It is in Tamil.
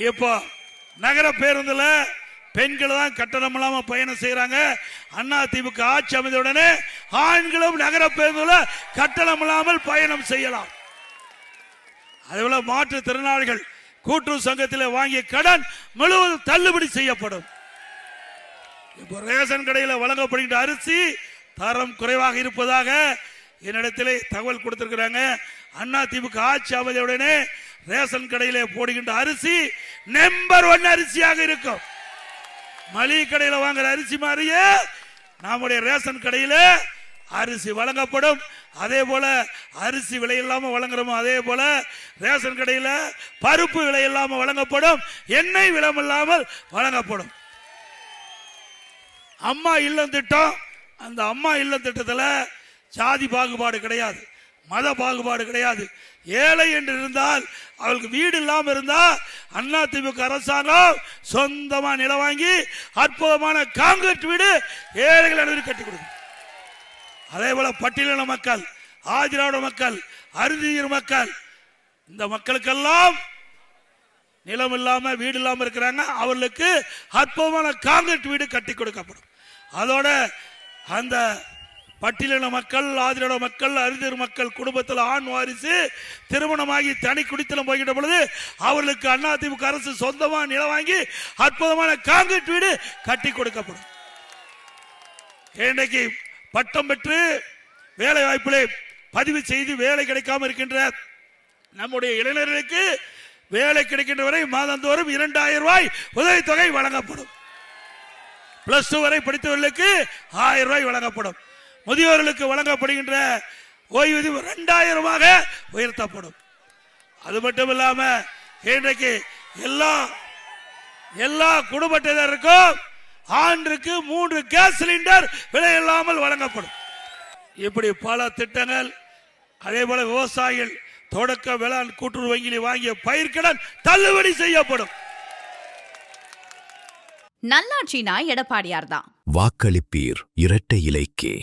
இப்போ நகர பேருந்துல பெண்கள் தான் கட்டணம் இல்லாம பயணம் செய்யறாங்க. அண்ணா திமுக ஆட்சி அமைந்தவுடனே ஆண்களும் நகர பேருந்துல கட்டணம் இல்லாமல் பயணம் செய்யலாம். அதேபோல மாற்றுத்திறனாளிகள் கூட்டுறவு சங்கத்தில் வாங்கிய கடன் முழுவதும் தள்ளுபடி செய்யப்படும். இப்போ ரேஷன் கடையில் வழங்கப்படுகின்ற அரிசி தரம் குறைவாக இருப்பதாக என்னிடத்திலே தகவல் கொடுத்திருக்கிறாங்க. அண்ணா திமுக ஆட்சி அமைந்தவுடனே ரேஷன் கடையிலே போடுகின்ற அரிசி நம்பர் 1 அரிசியாக இருக்கும். மளிகை கடையில் வாங்குற அரிசி மாதிரியே நம்முடைய ரேஷன் கடையில் அரிசி வழங்கப்படும். அதே போல அரிசி விலை இல்லாம வழங்குறோமோ அதே போல ரேஷன் கடையில் பருப்பு விலை இல்லாம வழங்கப்படும், எண்ணெய் விலை இல்லாமல் வழங்கப்படும். அம்மா இல்லம் திட்டம், அந்த அம்மா இல்லம் திட்டத்தில் சாதி பாகுபாடு கிடையாது, மத பாகுபாடு கிடையாது. ஏழை என்று இருந்தால் அவளுக்கு வீடு இல்லாமல் இருந்தா அண்ணா திமுக அரசாங்கம் சொந்தமா நிலம் வாங்கி அற்புதமான காங்கிரீட் வீடு ஏழைகள் அனைவரும் கட்டி கொடுக்கும். அதே போல பட்டியலின மக்கள், ஆதிராவிட மக்கள், அருந்தியர் மக்கள், இந்த மக்களுக்கெல்லாம் நிலம் இல்லாம வீடு இல்லாம இருக்கிறாங்க, அவர்களுக்கு அற்புதமான காங்கிரீட் வீடு கட்டி கொடுக்கப்படும். அதோட அந்த பட்டியலின மக்கள், ஆதிராவிட மக்கள், அருந்தியர் மக்கள் குடும்பத்தில் ஆண் வாரிசு திருமணமாகி தனி குடித்தனம் போகின்ற பொழுது அவர்களுக்கு அண்ணா திமுக அரசு சொந்தமா நிலம் வாங்கி அற்புதமான காங்கிரீட் வீடு கட்டி கொடுக்கப்படும். இன்றைக்கு பட்டம் பெற்று வேலை வாய்ப்பிலே பதிவு செய்து வேலை கிடைக்காம இருக்கின்ற நம்முடைய இளைஞர்களுக்கு வேலை கிடைக்கின்ற வரை மாதந்தோறும் 2000 ரூபாய் உதவித்தொகை வழங்கப்படும். +2 வரை படித்தவர்களுக்கு 1000 ரூபாய் வழங்கப்படும். முதியோர்களுக்கு வழங்கப்படுகின்ற ஓய்வூதியம் 2000 உயர்த்தப்படும். அது மட்டும் இல்லாம இன்றைக்கு எல்லா குடும்ப அட்டைதாரருக்கும் ஆண்டுக்கு 3 கேஸ் சிலிண்டர் விலை இல்லாமல் வழங்கப்படும். இப்படி பல திட்டங்கள். அதே போல விவசாயிகள் தொடக்க வேளாண் கூட்டுறவு வங்கியில் வாங்கிய பயிர்க்கடன் தள்ளுபடி செய்யப்படும். நல்லாட்சினா எடப்பாடியார் தான். வாக்களிப்பீர் இரட்டை இலைக்கே.